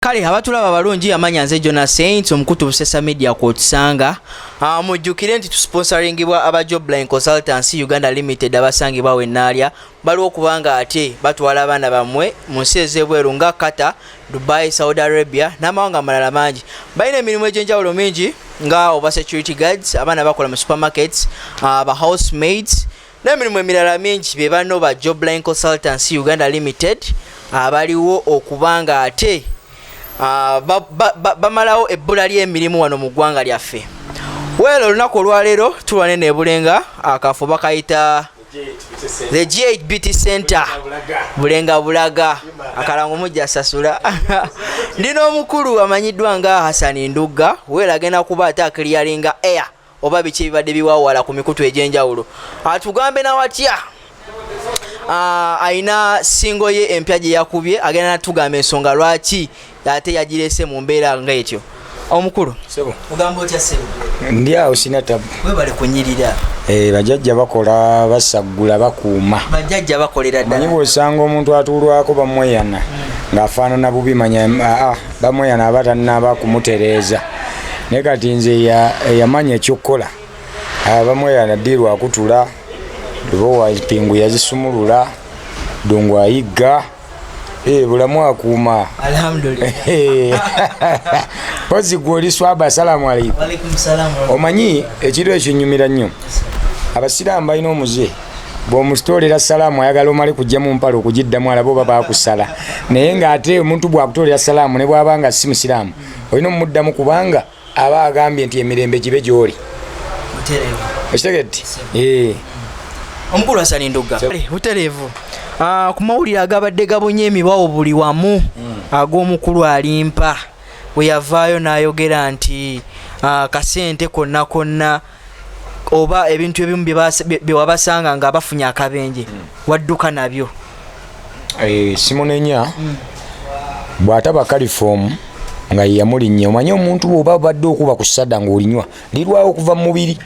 Kale abatulaba abalungi amanya nze Jonas Saints omukutu busesa media kwotusanga mujjukire nti tusponsoringibwa aba Jobline Consultancy Uganda Limited abasangibwa wenaalya baliwo okubanga ate batwala abaana bammwe mu nsi ez'ebweru nga Qatar, Dubai, Saudi Arabia n'amawanga amalala mangi. Balina emirimu egy'enjawulo mingi nga oba security guards, abaana bakola mu supermarkets, aba housemaids n'emirimu emirala mingi be bano ba Jobline Consultancy Uganda Limited abaliwo okubanga ate bamalawo ebbula ly'emirimu wano mu ggwanga lyaffe. Welo olunaku olwaleero tulwane ne Bulenga akafo bakayita the G8 Beauty Center Bulenga Bulaga akalango mujja sasula. Ndino omukulu amanyiddwa nga Hassan Ndugga wera agenda kuba ate clearinga air oba biki ebibadde biwaawala ku mikutu egy'enjawulo. Atugambe na watya aina singo ye empya gye yakubye agenda natugamba ensonga lwaki ate yagirese mu mbeera nga etyo. Omukulu sebo ugamba otya sebo? Ndi awo sina tabu. Webale kunyirira. Bajjajja bakola basaggula bakuuma. Bajjajja bakolera ddala. Manyi bw'osanga omuntu atuulwako bamweyana ng'afaanana bubi manya bamweyana abatannaba kumutereeza. Naye kati nze yamanya ekyokukola bamweyana ddi lwakutula lubowa pingu yazisumulula dongo ayigga bulamu akuuma. Alhamdulillah. Pozi gwoli swaba assalamu alaykum. Wa alaykum salaam. Omanyi ekiro ekinyumira nnyo abasiraamu balina omuze bw'omutolera salaamu ayagala omale kujja mu mpalo okugiddamu alabo baba bakusala naye ng'ate omuntu bw'akutolera salaamu ne bw'aba nga si musiraamu olina omuddamu kubanga aba agambye nti emirembe gibe gy'oli. Okitegedde? Omukulu Hassan Ndugga butereevu ku mawulire agabadde gabonye emibawo buli wamu ag'omukulu Alimpa bwe yavaayo n'ayogera nti kasente konna konna oba ebintu ebimu bye wabasanga nga bafunye akabenje wadduka nabyo. Simunenya bw'ataba kalifomu nga yamulinnye omanyi omuntu oba badde okuba ku ssada ng'olinywa lirwawo okuva mu mubiri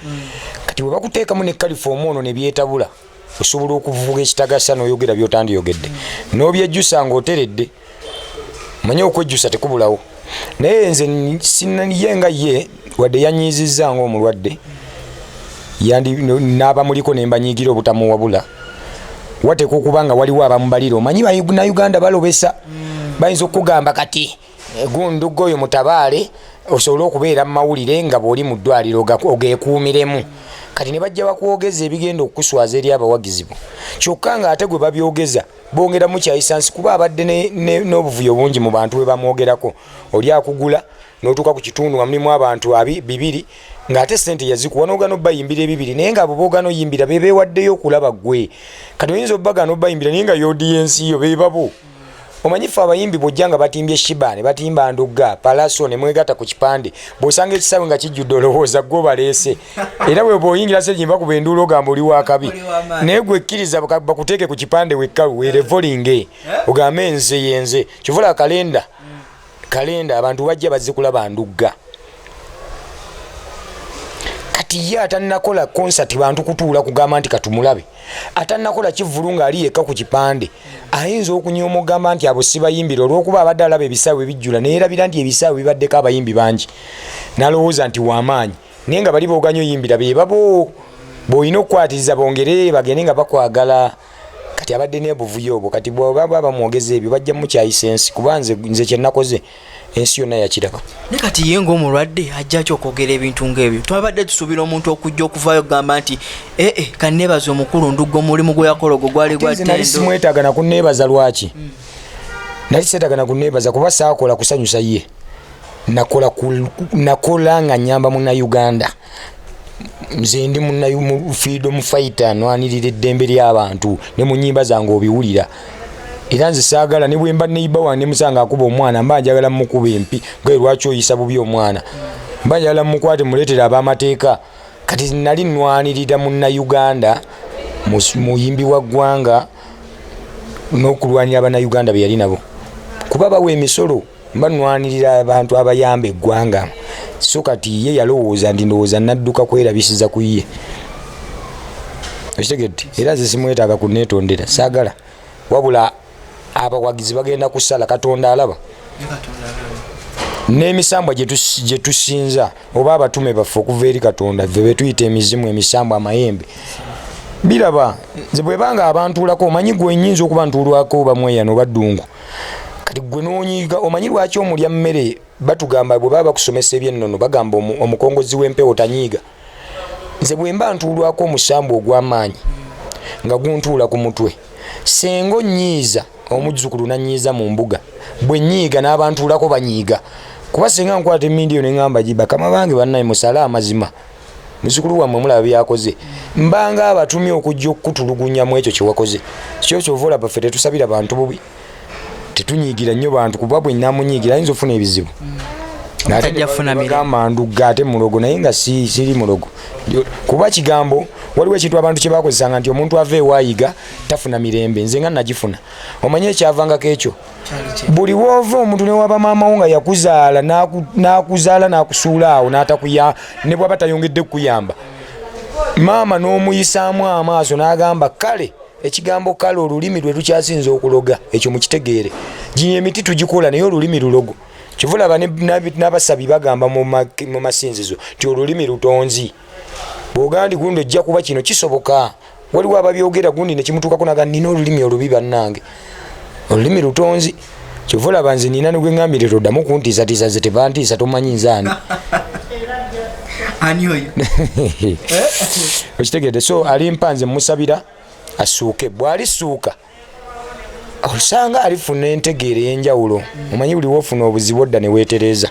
kati bwe bakuteekamu ne kalifomu ono ne byetabula osobola okuvuga ekitagasa n'oyogera by'otandiyogedde n'obyejjusa ng'oteredde omanyi okwejjusa tekubulawo. Naye nze sinnaye nga ye wadde yanyiizizza ng'omulwadde n'abamuliko ne mbanyiigira obutamuwabula wateeka okuba nga waliwo abamubalira omanyi Bannayuganda balobesa bayinza okugamba kati Ndugga oyo mutabaale osobola okubeera mu mawulire nga bw'oli mu ddwaliro ogeekuumiremu kati ne bajja bakwogeza ebigenda okukuswaza eri abawagizi bo kyokka nga ate gwe babyogeza bongera mu kyayisansi kuba abadde n'obuvuyo bungi mu bantu bwe bamwogerako oli akugula n'otuuka ku kitundu nga mulimu abantu bibiri ng'ate sente yazikuwa n'ogana obbayimbira ebibiri naye nga abo boogana oyimbira be beewaddeyo okulaba ggwe kati oyinza obbagana obbayimbira naye nga y'odiyensi yo beebabo. Omanyi ffe abayimbi bw'ojja nga batimbye Shiba ne batimba Ndugga Palaso ne mwegatta ku kipande bw'osanga ekisaawe nga kijjudde olowooza ggwe baleese era bwe bw'oyingira sejjimba bakuba enduulu ogamba oli wa kabi naye gwe kkiriza bakuteeke ku kipande wekka weerevolinge ogambe nze yenze kivula kalenda abantu bajja bazze kulaba Ndugga. Kati ye atannakola concert bantu kutuula kugamba nti katumulabe atannakola kivulu ng'ali yekka ku kipande ayinza okunyooma ogamba nti abo si bayimbira olw'okuba abadde alaba ebisaawe bijjula neerabira nti ebisaawe bibaddeko abayimbi bangi n'alowooza nti w'amaanyi naye nga bali booganya oyimbira be babo bw'olina okukwatiriza bongere bagende nga bakwagala kati abadde n'obuvuyo obwo kati bw'oba bamwogeza ebyo bajja mu kyayisensi kuba nze kye nakoze ensi yonna yakiraba. Ne kati ye ng'omulwadde ajja okwogera ebintu ng'ebyo twabadde tusuubira omuntu okujja okuvaayo okugamba nti kanneebaza omukulu Ndugga omulimu gwe yakola ogwo gwali gwa ttendo. Nali simwetaaga na kunneebaza lwaki nali seetaaga na kunneebaza kuba saakola kusanyusa ye nakola nga nnyamba Munnayuganda nze ndi freedom fighter nwanirira eddembe ly'abantu ne mu nnyimba zange obiwulira era nze saagala ne bwe mba neiba wange musanga akuba omwana mba njagala mukuba empi gwe lwaki oyisa bubi omwana mba njagala mukwate muleetera ab'amateeka kati nali nwanirira Munnayuganda muyimbi wa ggwanga n'okulwanira Abannayuganda be yali nabo kuba bawa emisolo mba nwanirira abantu abayamba eggwanga so kati ye yalowooza ndi ndowooza nadduka kwerabisiza ku ye okitegedde era nze simwetaaga kunneetondera saagala wabula abawagizi bagenda kusala Katonda alaba n'emisambwa gye tusinza oba abatume baffe okuva eri Katonda ffe betuyita emizimu emisambwa amayembe biraba nze bwebanga abantuulako omanyi gwe nyinza okuba ntuulwako oba mweyano oba ddungu kati gwe n'onyiiga omanyi lwaki omulya mmere batugamba bwe baba bakusomesa ebyennono bagamba omukongozi w'empewo tanyiiga nze bwe mba ntuulwako omusambwa ogw'amaanyi nga guntuula ku mutwe sengo nnyiiza omuzzukulu nanyiiza mu mbuga bwe nnyiiga n'abantuulako banyiiga kuba singa nkwata emmindi eyo ne ŋŋamba bakama bange bannaye musale amazima muzzukulu wammwe mulaba byakoze mbanga abatumye okujja okutulugunya mu ekyo kye wakoze kyo kyova olaba ffe tetusabira bantu bubi tetunyiigira nnyo bantu kuba bwe nnamunyiigira ayinza ofuna ebizibu bagamba Ndugga ate mulogo naye nga siri mulogo kuba kigambo waliwo ekintu abantu kye bakozesanga nti omuntu ava ewaayiga tafuna mirembe nze nga nagifuna omanye ekyavangako ekyo buli woova omuntu newaba maamawo nga yakuzaala n'akusuula awo n'atakuya ne bwaba tayongedde kukuyamba maama n'omuyisaamu amaaso n'agamba kale ekigambo kale olulimi lwe lukyasinza okuloga ekyo mukitegeere ginya emiti tugikola naye olulimi lulogo kivulaba n'abasabi bagamba mu masinzizo nti olulimi lutonzi bwogandi gundi ojja kuba kino kisoboka waliwo ababyogera gundi nekimutuukako naga nina olulimi olubi bannange olulimi lutonzi kivulaba nze nina nigwe ngambire toddamu kuntiisatiisa ze tebantiisa tomanyi nzaani okitegedde so Alimpa nze musabira asuuke bw'alisuuka osanga alifuna entegeera ey'enjawulo omanyi buli wofuna obuzibu odda ne weetereza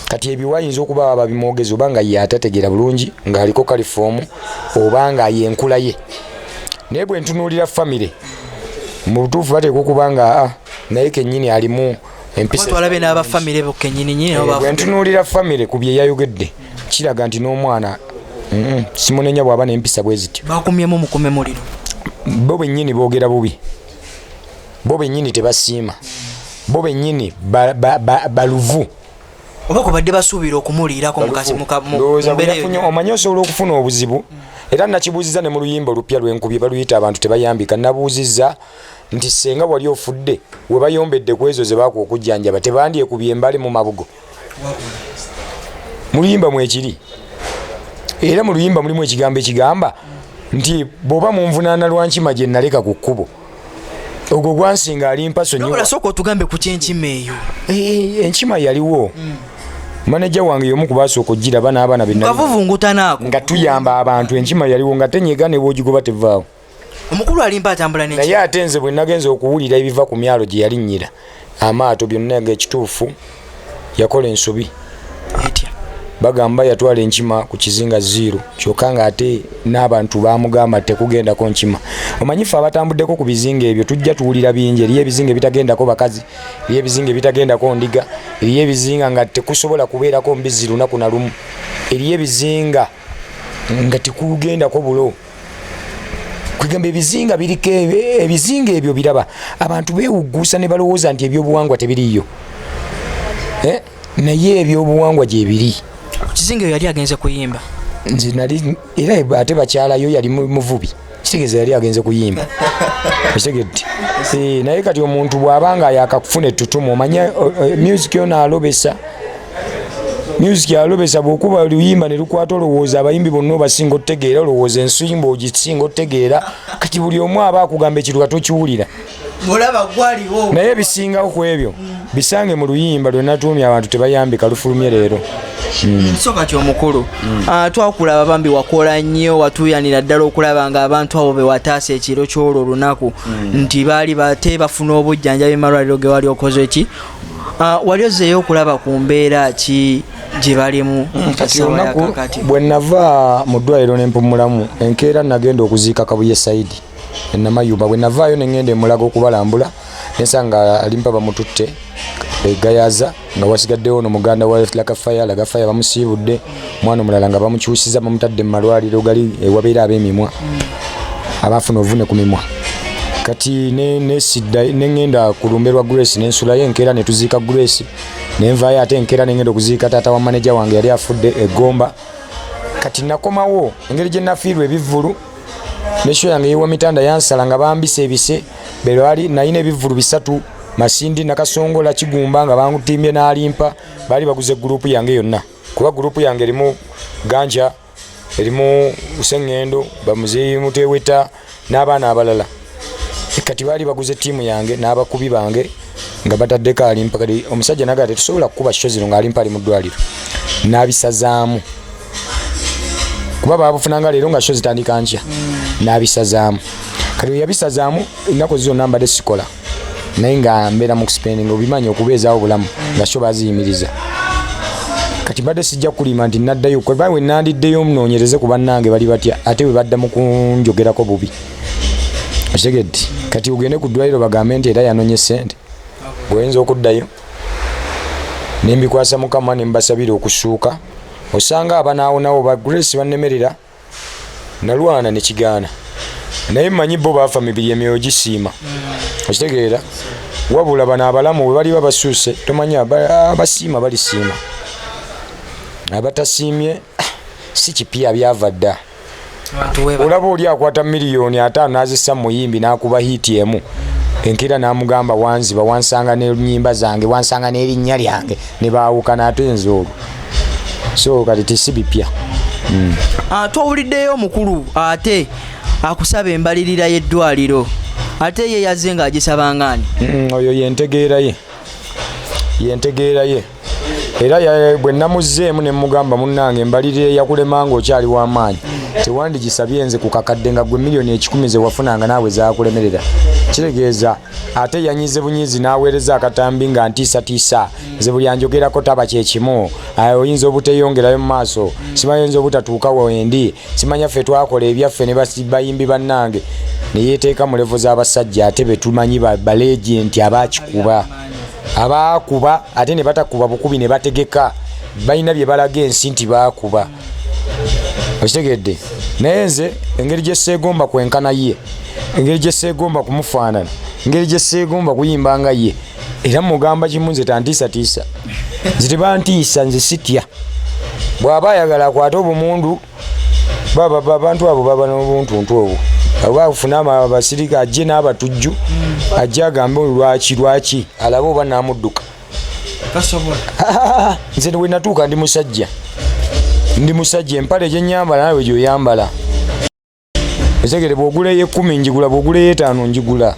kati ebyo wayinza okuba baba bimwogeza oba nga ye atategeera bulungi ng'aliko kalifoomu oba nga yenkula ye naye bwe ntunuulira famire mu butuufu bateeka okuba nga naye kennyini alimu empisa bwe ntunuulira famire ku bye yayogedde kiraga nti n'omwana simunenya bw'aba n'empisa bwe zityo bakumyemu mukume muliro bo bennyini boogera bubi bo bennyini tebasiima bo bennyini baluvu oba kubadde basuubira okumuliirako mukazi omanyi osobola okufuna obuzibu era nakibuuziza ne mu luyimba olupya lwenkubye baluyita abantu tebayambika nabuuzizza nti senga wali ofudde we bayombedde ku ezo ze bakuwa okujjanjaba tebandyekubye embali mu mabugo mu luyimba mwekiri era mu luyimba mulimu ekigambo ekigamba nti bw'oba munvunaana lwankima gye naleka ku kkubo ogwo gwansinga Alimpa sonyiwasooka otugambe ku kyenkima eyo enkima yaliwo maneja wange y'omu ku basooka ogiraba n'abaana bavuvungutanaako nga tuyamba abantu enkima yaliwo nga tenyega ne bw'ogigoba tevaawo omukulu Alimpa atambula naye ate nze bwe nagenza okuwulira ebiva ku myalo gye yalinnyira amaato byonna nga ekituufu yakola ensobi bagamba yatwala enkima ku kizinga 0 kyokka nga ate n'abantu bamugamba tekugendako nkima omanyi ffe abatambuddeko ku bizinga ebyo tujja tuwulira bingi eriyo ebizinga ebitagendako bakazi eriyo ebizinga ebitagendako ndiga eriyo ebizinga nga tekusobola kubeerako mbizzi lunaku na lumu eriyo ebizinga nga tekugendako bulo kwegamba ebizinga biriko ebizinga ebyo biraba abantu beewugguusa ne balowooza nti ebyobuwangwa tebiriyo naye ebyobuwangwa gye biri kizinga yali agenze kuyimba nze nali era ate bakyalayo yali muvubi kitegeeza yali agenze kuyimba kitegedde naye kati omuntu bw'abanga yakakufuna ettutumu omanya music yona alobesa music alobesa bw'okuba luyimba ne lukwata olowooza abayimbi bonna obasinga otegeera olowooza ensimba ogisinga otegeera kati buli omu aba akugamba ekintu tokiwulira naye bisingawo ku ebyo bisange mu luyimba lwe natuumya abantu tebayambika lufulumye leero soka kyomukulu twakulaba bambi wakola nnyo watuyanira ddala okulaba nga abantu abo bewataasa ekiro ky'olwo olunaku nti baali bafuna obujjanjabi malwaliro ge wali okoze ki wali ozeeyo okulaba ku mbeera ki gye balimu bwe nava mu ddwaliro ne mpumulamu enkeera nagenda okuziika Kabuye Saidi enamayumba bwe navaayo ne ngenda emulaga okubalambula nensanga Alimpa bamututte egayaza nga wasigaddewo n'omuganda wa Lagafaya bamusiibudde mwana omulala nga bamukyusiza bamutadde mu malwaliro gali ewabeera ab'emimwa abafuna ovune ku mimwa kati nesidda nengenda ku lumbe lwa Grace nensulayo enkeera ne tuziika Grace nenvaayo ate enkeera nengenda okuziika taata wa maneja wange yali afudde eggomba kati nakomawo engeri gye nafiirwa ebivvulu nesho yange yewa mitanda yansala nga bambise ebise belwali nayina ebivvulu 3 Masindi Nakasongola Kigumba nga bangutimbye n'Alimpa bali baguze group yange yonna kuba group yange erimu Ganja erimu Usengendo bamuzeyi Muteweta n'abaana abalala kati bali baguze tiimu yange n'abakubi bange nga bataddeko Alimpa kati omusajja nagate tusobola kukuba show zino nga Alimpa ali mu ddwaliro n'abisazaamu kuba babufunanga leero nga show zitandika nkya n'abisazaamu kati yabisazaamu ennaku zo namba de sikola naye nga mbeera mu spending obimanyi okubeezaawo obulamu nga show baziyimiriza kati badde sijja kulima nti naddayo kuba we nandiddeyo omunoonyereze ku bannange bali batya ate we badda mu kunjogerako bubi okitegedde kati ugende ku ddwaliro bagambe nti era yanonye ssente gwenza okuddayo nembikwasa Mukama ne mbasabira okusuuka osanga abanaawonawo ba Grace bannemerera nalwana ne kigaana naye mmanyi bo baafa mibiri emyoyo gisiima okitegeera wabula bano abalamu we bali babasuuse tomanya abasiima balisiima abatasiimye si kipya byava dda olaba oli akwata miliyoni 5 n'azissa muyimbi n'akuba hiiti emu enkira n'amugamba wanziba wansanga n'ennyimba zange wansanga n'erinnya lyange ne baawukana ate nze olwo so kati tisi bipya twawuliddeyo omukulu ate akusaba embalirira y'eddwaliro ate ye yazze ng'agisaba ng'ani oyo yentegeera ye era bwe namuzzeemu ne mugamba munnange embalirira yakulemanga okyali w'amaanyi tewandigisabye nze ku kakadde nga gwe miliyoni 10 ze wafunanga naawe zaakulemerera kitegeeza ate yanyize bunyizi n'aweereza akatambi nga ntiisatiisa nze buli anjogerako taba kyekimu oyinza obuteyongerayo mu maaso simayinza obutatuuka wendi simanya ffe twakola ebyaffe ne bayimbi bannange ne yeeteeka mu levo z'abasajja ate be tumanyi balegenti abaakuba ate ne batakuba bukubi ne bategeka balina bye balaga ensi nti baakuba okitegedde naye nze engeri gye seegomba kwenkana ye engeri gye seegomba kumufaanana engeri gye seegomba kuyimba nga ye era mugamba kimu nze tantiisatiisa nze tebantiisa nze sitya bw'aba ayagala akwate obumundu abantu abo baba n'obuntuntu obwo aba afuna abasirika ajje n'abatujju ajje agambe lwaki alabe oba n'amudduka nze we natuuka ndi musajja empale gye nyambala nawe gy'oyambala esegere bw'ogula ey'ekumi njigula bw'ogula ey'etaano njigula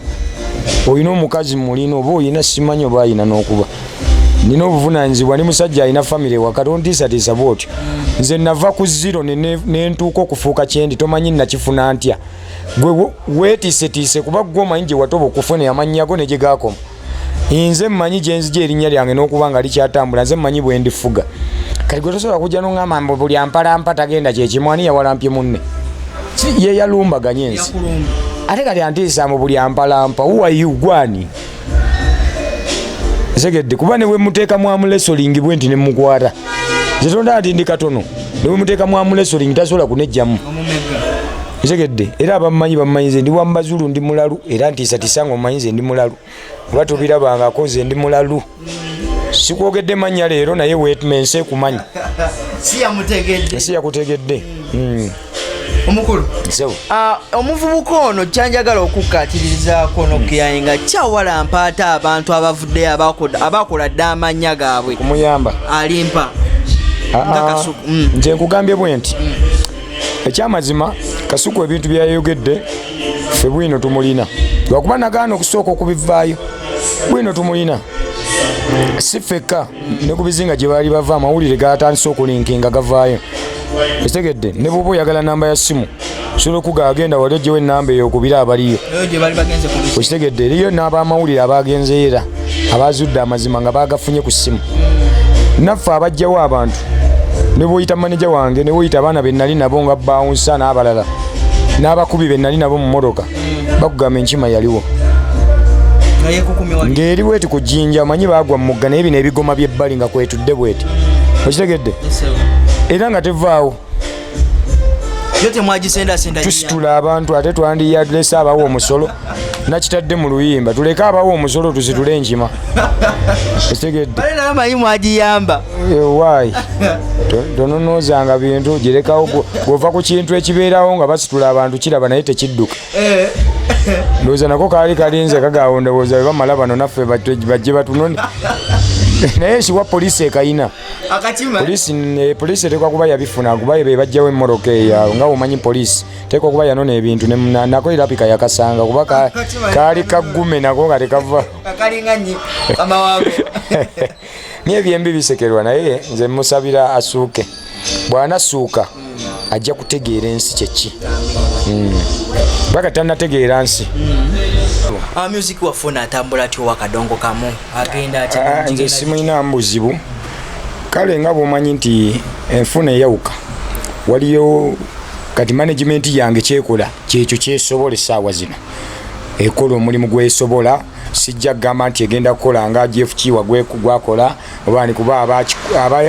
olina omukazi mulina oba olina simanyi oba alina n'okuba nina obuvunaanyizibwa ndi musajja alina famire waka tontiisatiisa bwotyo nze nava ku zero nentuuka okufuuka kyendi tomanyi nakifuna ntya gwe weetiisetiise kuba gwe omanyi gye watoba okufuna amannya ne gye gaakoma nze mmanyi gye nzija erinnya lyange n'okuba nga likyatambula nze mmanyi bwe ndifuga kati gwe tosobola kujja n'oŋŋamba mbu buli ampalampa tagenda kyekimwani yawalampye munne ye yalumbaganye ensi ate kati antiisa mu buli ampalampa uwayugwani segedde kuba ne we muteeka mwamulesolingi bwe nti ne mukwata zetonda ati ndi katono ne we muteeka mwamulesolingi tasobola kunejjamu segedde era abamanyi bamanyize ndi wambazulu ndi mulalu era ntiisatiisa nga omanyize ndi mulalu oba tobirabanga akoze ndi mulalu sikwogedde mannya leero naye wemense kumanya si yakutegedde omukulu omuvubuka ono kyanjagala okukkaatirizaako nokuyaye nga kyawalampa ate abantu abavuddeyo abakola dde amannya gaabwe kumuyamba Alimpa nze nkugambye bwe nti ekyamazima Kasuku ebintu byayogedde ffe bwino tumulina lwakuba nagaana okusooka okubivaayo bwino tumulina si ffekka ne ku bizinga gye baali bava amawulire gatandise okulinkinga gavaayo ekitegedde ne bwoba oyagala namba ya simu osobola okugagenda wali ogyewo enamba eyo okubira abaliyo okitegedde eriyo n'abamawulire abagenzeyo era abazudde amazima nga bagafunye ku ssimu naffe abajjawo abantu ne bwoyita maneja wange ne bwoyita abaana be nali nabo nga bawunsa n'abalala n'abakubi be nali nabo mu mmotoka bakugamba enkima yaliwo ng'eri bweti ku jjinja manyi baagwa mu mugga naye bino ebigoma by'ebbali nga kwetudde bweti okitegedde era nga tevaawo yo temwagisendasenda tusitula abantu ate twandiyadresa abawo omusolo nakitadde mu luyimba tuleke abawo omusolo tusitule enkima ekitegedde mayimu agiyamba waayi tononozanga bintu girekawo gova ku kintu ekibeerawo nga basitula abantu kiraba naye tekidduka ndowooza nako kaali kalinze kagaawo ndowooza bwe bamala bano naffe bajje batunone naye ekiwa poliisi ekayina poliisi tekwa kuba yabifuna kuba be bajjawo emmoroka eyo nga omanyi poliisi tekwa kuba yanona ebintu nako erapika yakasanga kuba kaali kaggume nako nga tekava niye ebyembi bisekerwa naye nze musabira asuuke bw'anasuuka ajja kutegeera ensi kyeki baka tannategeera nsi music wafuna atambula atyo wakadongo kamu agenda nze simulina mbuzibu kale nga bwomanyi nti enfuna eyawuka waliyo kati management yange kyekola kyekyo kyesobola essaawa zino ekola omulimu gwesobola sijja kugamba nti egenda kukola nga Jeff Kiwa gwakola obaani kuba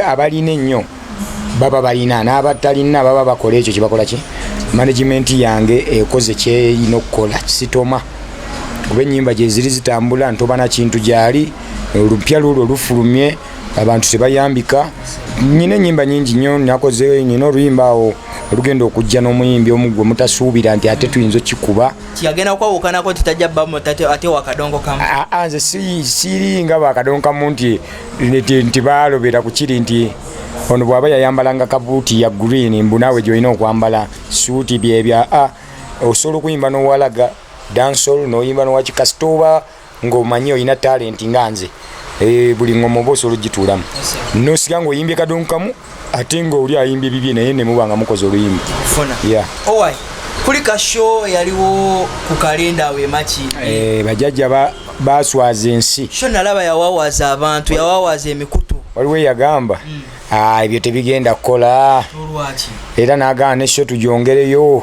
abalina ennyo baba balina n'abatalina baba bakola ekyo kyebakola ki management yange ekoze kyeyina okukola sitoma kuba ennyimba gye ziri zitambula ntoba na kintu gyali olupya lulwo olufulumye abantu tebayambika nyina ennyimba nyingi nnyo nakoze nyina oluyimba awo olugenda okujja n'omuyimbi omugwe mutasuubira nti ate tuyinza okikuba kyagenda kwawukanako titajja bbamu ate wakadongo kamu nze siri nga bakadongo kamu nti baalobera ku kiri nti ono bw'aba yayambalanga kabuuti ya green mbu naawe gy'olina okwambala suuti byebya osobola okuyimba n'owalaga dansol n'oyimba n'owakikasitooba ng'omanyi olina talenti nga nze buli ngoma oba osobola ogituulamu nosiga ng'oyimbye kadongo kamu ate ng'oli ayimbye bibye naye ne muba nga mukoze oluyimba kuli kasho yaliwo ku kalenda we maki bajjajja baswaza ensi sho nalaba yawawaza abantu yawawaza emikutu waliwo yagamba ebyo tebigenda kukola era n'agamba ne sho tugyongereyo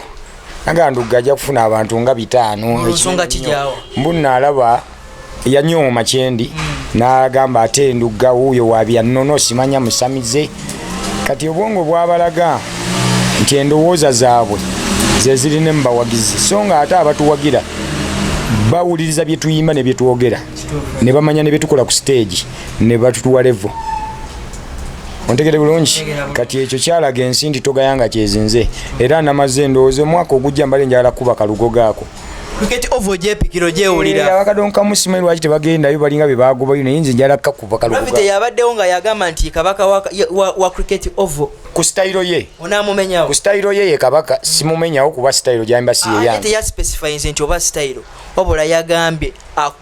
agamba Ndugga ajja kufuna abantu nga 5 mbu naalaba yanyooma kyendi n'agamba ate Ndugga wuuyo wabyannono simanya musamize kati obwongo bwabalaga nti endowooza zaabwe ze zirina mubawagizi so nga ate abatuwagira bawuliriza bye tuyimba ne bye twogera ne bamanya ne bye tukola ku stage ne batutuwa level ontegere bulungi kati ekyo kyalaga ensi nti togayanga kyezinze era namaze ndowooza omwaka ogujja mbale njagala kuba kalugo gaako cricket ovo jepikiro jewulira abakadongo kamu simanyi lwaki tebagendayo balinga be bagobayo naye nze njagala kakuba kalugo gaako yabaddewo nga yagamba nti kabaka wa cricket ovo ku style ye onamumenyawo ku style ye kabaka simumenyawo kuba style gyamba si ye yange ya specifies nti oba style wabula yagambye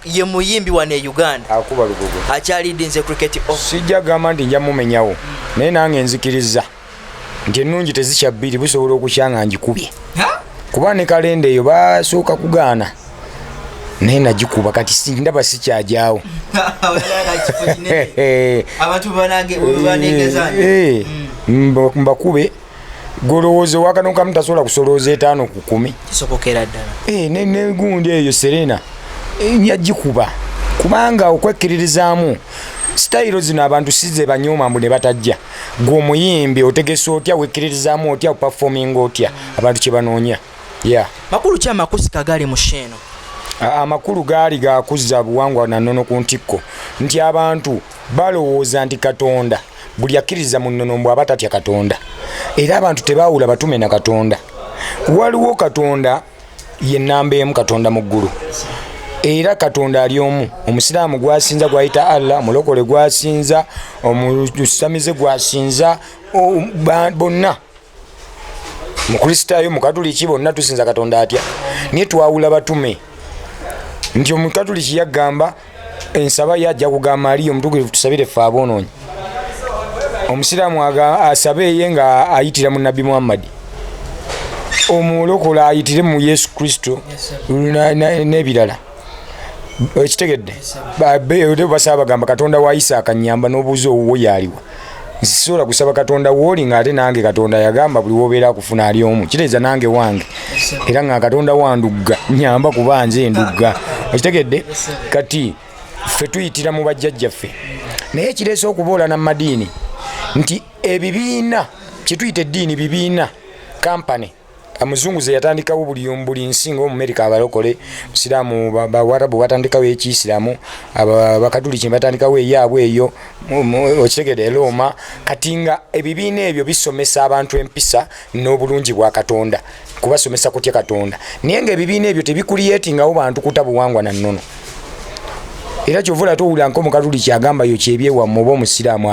ye muyimbi wane Uganda akuba lugogo akyalidinze cricket off sijja gamba nti nja mumenyawo naye nange nzikiriza nti ennungi tezikyabiri busobola okukyanga njikubye kuba ne kalenda eyo basooka kugaana naye nagikuba kati sindaba sikyajaawo mbakube golowooza wakadongo kamu tasobola kusolooza 5 ku 10 kisokokera ddala negundi eyo Serena yagikuba kubanga okwekkiririzaamu sitayiro zino abantu size banyooma mbu ne batajja gw'omuyimbi otegesa otya wekkiririzaamu otya opafominga otya abantu kye banoonya makulu ki amakusika gali mu sheeno amakulu gaali gakuzza buwangwa nannono ku ntikko nti abantu balowooza nti Katonda buli akkiriza mu nnono mbw aba tatya Katonda era abantu tebaawula batume na Katonda waliwo Katonda ye nnamba emu Katonda mu ggulu era Katonda ali omu omusiraamu gwasinza gwayita Allah mulokole gwasinza omusamize gwasinza bonna mukristaayo mukatuliki bonna tusinza Katonda atya naye twawula batume nti omukatuliki yagamba ensaba yajja kugamba aliyo omutukuvu tusabire ffe aboonoonyi omusiraamu asabe ye nga ayitira mu Nabbi Muhammad omulokole ayitire mu Yesu Kristo n'ebirala ekitegedde basaba bagamba Katonda wa Isaaka nnyamba n'obuuza obuwo yaliwa nsisobola kusaba Katonda wooli ng'ate nange Katonda yagamba buli wobeera akufuna ali omu kitegeeza nange wange era nga Katonda wa Ndugga nnyamba kuba nze Ndugga ekitegedde kati ffe tuyitira mu bajjajjaffe naye kireese okuboola n'amadiini nti ebibiina kyetuyita eddiini bibiina kampani amuzungu ze yatandikawo buli nsinga mu America abalokole musiramu bawarabu batandikawo ekisilamu abakatuliki batandikawo eyaabwe eyo okitegede Roma katinga ebibiina ebyo bisomesa abantu empisa n'obulungi bwa Katonda kubasomesa kutya Katonda naye nga ebibiina ebyo tebikuliyetingawo bantu kutabuwangwa na nnono era kyovula towulira nko mukatuliki agamba yo kyebyewa mubo musiramu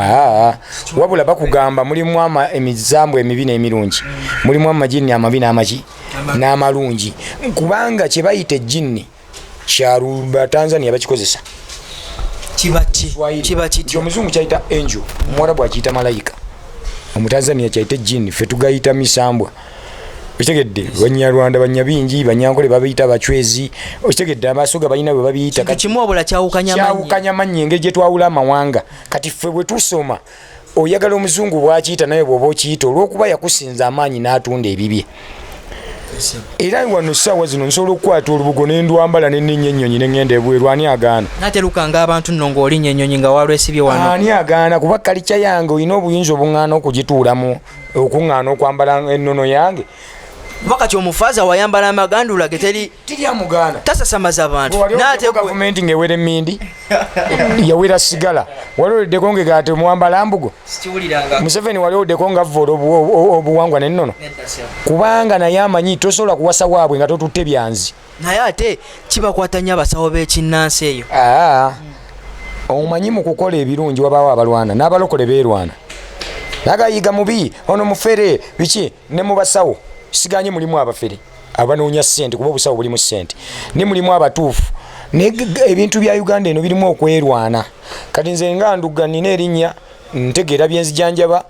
wabula bakugamba mulimu emizambo emibi n'emirungi mulimu amajini amabi n'amalungi kubanga kye bayita ejjini kyaluba Tanzania bakikozesa kibati omuzungu kyayita angel omwarabu akiyita malayika omutanzania kyayita ejjini ffe tugayita misambwa okitegedde Banyarwanda banyabingi Banyankole babiyita bachwezi okitegedde amaaso ga balina bwe babiyita kimwobula kyawukanya manyi engeri gye twawula amawanga kati ffe bwe tusoma oyagala omuzungu bwakiyita naye bw'oba okiyita olw'okuba yakusinza amaanyi n'atunda ebibye era wano ssaawa zino nsobola okukwata olubugo n'endwambala n'enninnya ennyonyi n'engenda ebweru ani agaana naterukanga abantu nno ng'olinya ennyonyi nga walwesibye wano ani agaana kuba kalica yange olina obuyinza obuŋŋaana okugituulamu okuŋŋaana okwambala ennono yange wakati omufaaza wayambala amagandula geteri amugana tasasamaza abantu nate gavumenti ngewera emindi yawera sigala waloddeko ngegate muwambala mbugo Museveni waloddeko nga vvola obuwangwa n'ennono kubanga naye amanyi tosobola kuwasa waabwe nga totutte byanzi naye ate kibakwata nnyo abasawo b'ekinnansi eyo omanyi mu kukola ebirungi wabaawo abalwana n'abalokole beerwana nagayiga mubi ono mufere biki ne mu basawo siganye mulimu abafere abanoonya ssente kuba obusawo bulimu ssente ne mulimu abatuufu ebintu bya Uganda eno birimu okwerwana kati nze nga Ndugga nina erinnya ntegeera byenzijanjaba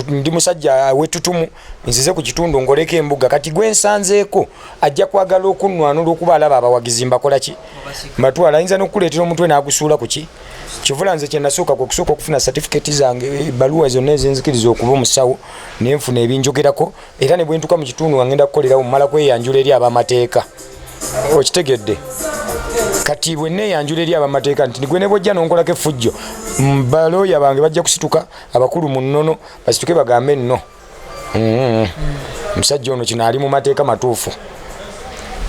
ndi musajja wetutumu nzize ku kitundu ngoleko embuga kati gwe nsanzeeko ajja kwagala okunnwana olw'okuba alaba abawagizi mbakola ki mbatwala ayinza n'okukuleetera omutwe n'agusuula ku ki kivula nze kye nasooka okusooka okufuna certificate zange ebbaluwa zonna ezenzikiriza okuba omusawo nenfuna ebinjogerako era ne bwe ntuuka mu kitundu ngenda kukolerawo mmala kweyanjula eri ab'amateeka okitegedde kati bwe neeyanjula eri ab'amateeka nti gwe ne bwojja n'onkolako effujjo balooya bange bajja kusituka abakulu mu nnono basituke bagambe nno omusajja ono kino ali mu mateeka matuufu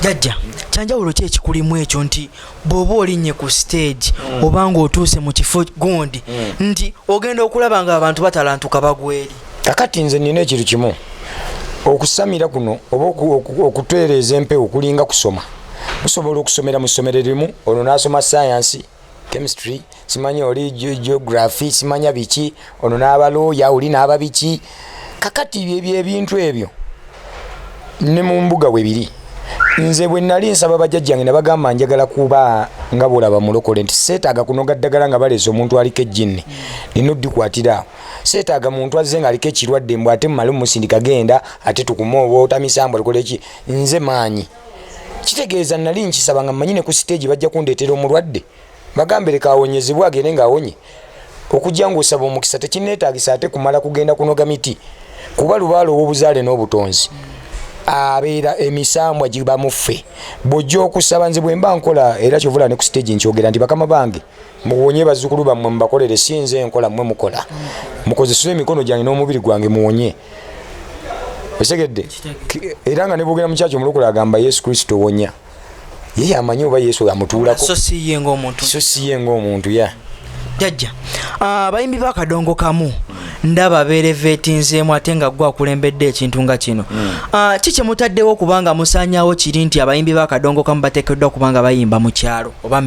jajja kyanjawulo ki ekikulimu ekyo nti bw'oba olinnye ku stage obanga otuuse mu kifo gundi nti ogenda okulaba nga abantu batalantuka bagweri kakati nze nina ekintu kimu okusamira kuno oba okutereeza empewo kulinga kusoma musobola okusomera mu ssomero limu ono n'asoma science chemistry simanyi oli geography simanya biki ono n'abalooya oli n'aba biki kakati ebintu ebyo ne mu mbuga bwe biri nze bwe nali nsaba bajjajjange ne bagamba njagala kuba nga bwolaba mulokole nti seetaaga kunoga ddagala nga baleese omuntu aliko ejjinni nina oddikwatira seetaaga muntu azze nga aliko ekirwadde mbw ate mumale mumusindika genda ate tukuma oba otamisambwa tukole ki nze maanyi kitegeeza nali nkisaba nga mmanyine ku siteegi bajja kundeetera omulwadde bagambe leka awonyezebwa agende ng'awonye okujja ng'osaba omukisa tekinneetaagisa ate kumala kugenda kunoga miti kuba lubaala ow'obuzaale n'obutonzi abeera emisambwa giba muffe bw'ojja okusaba nze bwe mba nkola era kyovula ne ku stage nkyogera nti bakama bange muwonye bazzukulu bammwe mubakolere si nze nkola mmwe mukola mukozesere emikono gyange n'omubiri gwange muwonye osegedde era nga ne boogera mu kyakyo omulokole agamba Yesu Kristo wonya ye amanyi oba Yesu amutuulako so si ye ng'omuntu ya jajja abayimbi bakadongo kamu ndaba berevetinzeemu ate nga gwe akulembedde ekintu nga kino kiki mutaddewo kubanga musanyawo kiri nti abayimbi bakadongo kamu bateekeddwa kubanga bayimba mu kyalo oba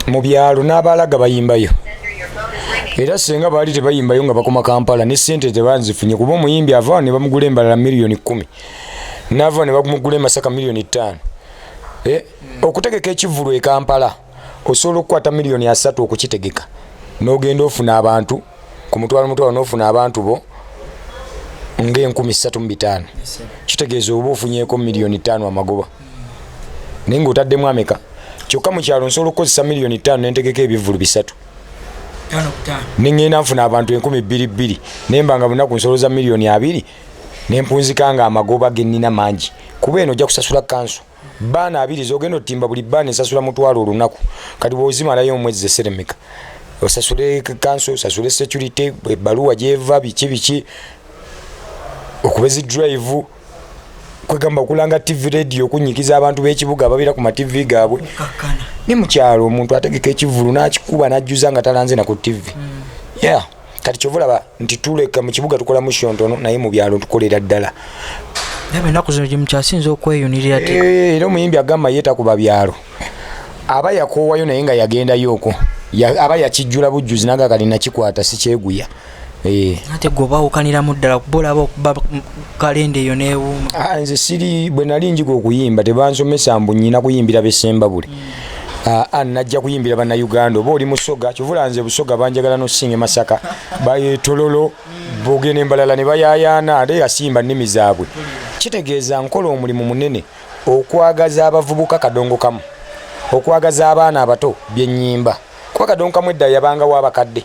mu byalo n'abalaga bayimbayo era senga baali tebayimbayo nga bakoma Kampala ne ssente tebanzifunye kuba omuyimbi avaawo ne bamugula embalala miliyoni 10 n'avaawo ne bamugula emasaka miliyoni 5 okutegeka ekivulu e Kampala osobola okukwata miliyoni 3 okukitegeka n'ogenda ofuna abantu ku mutwalo n'ofuna abantu bo nga$3,500 kitegeeza oba ofunyeeko miliyoni 5 amagoba naye ng'otaddemu ameka kyokka mu kyalo nsobola okukozesa miliyoni 5 nentegeka ebivulu 3 nengenda nfuna abantu 2,200 nemba nga bunaku nsoloza miliyoni 2 nempunzika nga amagoba gennina mangi kuba eno ojja kusasula kanso baana 2 zogenda otimba buli baana esasula mutwalo olunaku kati bw'ozimalayo omwezi eseremeka osasule kanso osasule security ebbaluwa gyeva biki okubezi drive kwegamba okulanga TV radio kunyikiza abantu b'ekibuga ababira ku ma TV gaabwe ne mu kyalo omuntu ategeka ekivulu n'akikuba n'ajjuza nga talanze na ku TV yeah kati kyovulaba nti tuleka mu kibuga tukola mu shontono naye mu byalo tukolera ddala nabe naku zino gye mukyasinza okweyunirira era omuyimbi agamba yeetakuba byalo aba yakoowayo naye nga yagendayo okwo aba yakijjula bujjuzi naga kali nakikwata sikyeguya ate gobawukaniramu ddala kubolaba okuba kalenda eyo neewuuma nze siri bwe nali njiga okuyimba tebansomesa mbu nnyina kuyimbira besemba buli najja kuyimbira bannayuganda oba oli musoga kyovula nze busoga banjagala nosinga Masaka bayetololo bogene embalala ne bayayaana ate yasimba nnimi zaabwe kitegeeza nkola omulimu munene okwagaza abavubuka kadongo kamu okwagaza abaana abato byennyimba kuba kadongo kamu edda yabangawo abakadde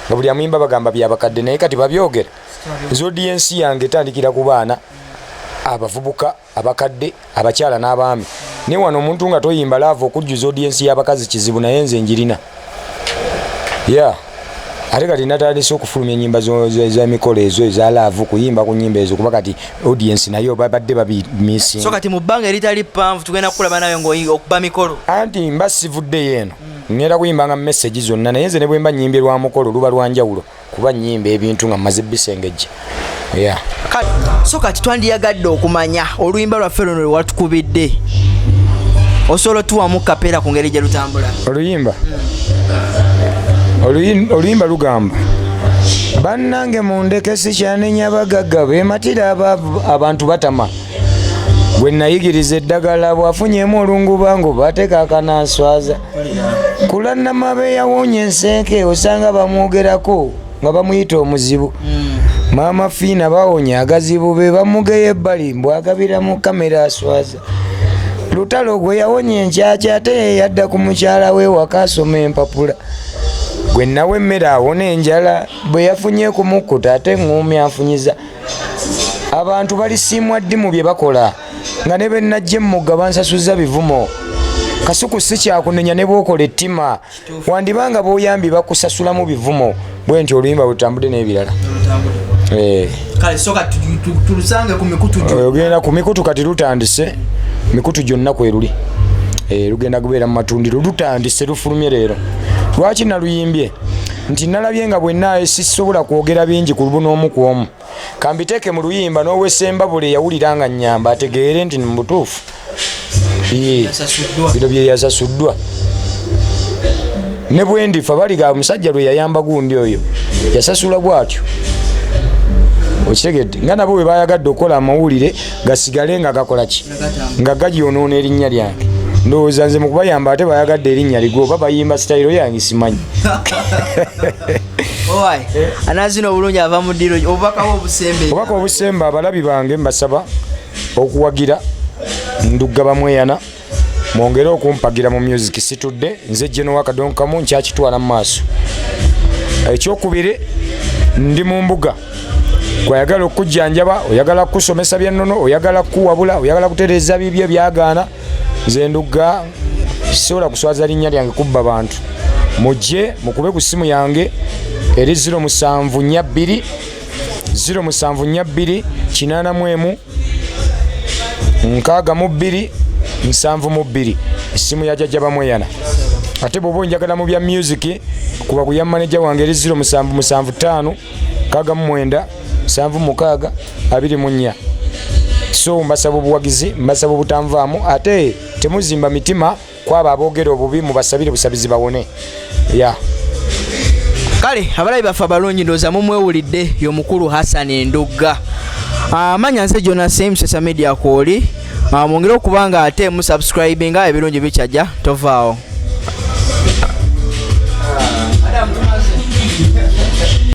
nga buli amuyimba bagamba byabakadde naye kati babyogera zodiensi yange etandikira ku baana abavubuka abakadde abakyala n'abaami ne wano omuntu nga toyimba laavu okujjuza audiensi y'abakazi kizibu naye nze njirina ate kati natandise okufulumya ennyimba z'emikolo ezo eza laavu kuyimba ku nnyimba ezo kuba kati audiensi nayo babadde babimisi so kati mu bbanga eritali ppanvu tugenda kukulaba nawe ng'okuba mikolo anti mba sivuddeyo eno ngenda kuyimbanga message zonna naye nze ne bwe mba nyimbye lwa mukolo luba lwanjawulo kuba nnyimba ebintu nga mmaze bisengejja so kati twandiyagadde okumanya oluyimba lwaffe luno lwe watukubidde osobola tuwamu kapeera ku ngeri gye lutambula oluyimba lugamba bannange mundeke sikyanenya bagagga beematira abantu batama bwe nayigiriza eddagala bwafunyemu olungubango bateeka akananswaza kulannamabe yawoonya ensenke osanga bamwogerako nga bamuyita omuzibu maama fiina bawonya agazibu be bamugeya ebbali mbwagabira mu kamera aswaza lutalo gwe yawonya enkyakya ate yadda ku mukyala we wakasoma empapula gwe nawe emmere awona enjala bwe yafunye kumukkuta ate ŋŋumi afunyiza abantu balisiimwa ddi mu bye bakola nga ne bennajja emmugga bansasuza bivumo kasuku si kyakunenya ne bwokola ettima wandibanga b'oyambi bakusasulamu bivumo bwe nti oluyimba butambudde n'ebirala kale soka tulusange ku mikutu gyo ogenda ku mikutu kati lutandise mikutu gyonna kweruli lugenda kubeera mu matundiro lutandise lufulumye leero lwaki naluyimbye nti nalabye nga bwenna sisobola kwogera bingi ku lubu n'omu ku omu kambiteeke mu luyimba n'owesemba bule yawulira nga nnyamba ategeere nti mu butuufu bino bye yasasuddwa ne bwe ndifa baliga omusajja lwe yayamba gundi oyo yasasula bw'atyo okitegedde nga nabo bwe bayagadde okukola amawulire gasigale nga gakola ki nga gagyonoona erinnya lyange ndowooza nze mu kubayamba ate bayagadde erinnya ligo oba bayimba sitayiro yange simanyi anazina obulungi ava mu ddiro obubaka obusembe abalabi bange mbasaba okuwagira Ndugga bamweyana mwongere okumpagira mu music situdde nze jeno wakadonkamu nkyakitwala mu maaso ekyokubiri ndi mu mbuga kwayagala okujjanjaba oyagala kusomesa byennono oyagala kuwabula oyagala kutereeza bibyo byagaana nze Ndugga sisobola kuswaza linnya lyange kubba bantu mujje mukube ku simu yange eri 0742 072 81 62 esimu ya jjajja bamweyana ate bw'oba njagala mu bya music kuba ku ya manager wange eri 0775 69 76 24 so mbasaba obuwagizi mbasaba obutanvaamu ate temuzimba mitima kwaba aboogera obubi mubasabire busabizi bawone kale abalabi baffe abalungi ndowooza mumwewulidde y'omukulu Hassan Ndugga amanya nze Jonathan social media kwoli mwongere okubanga ate musubscribinga ebirungi bikyajja tovaawo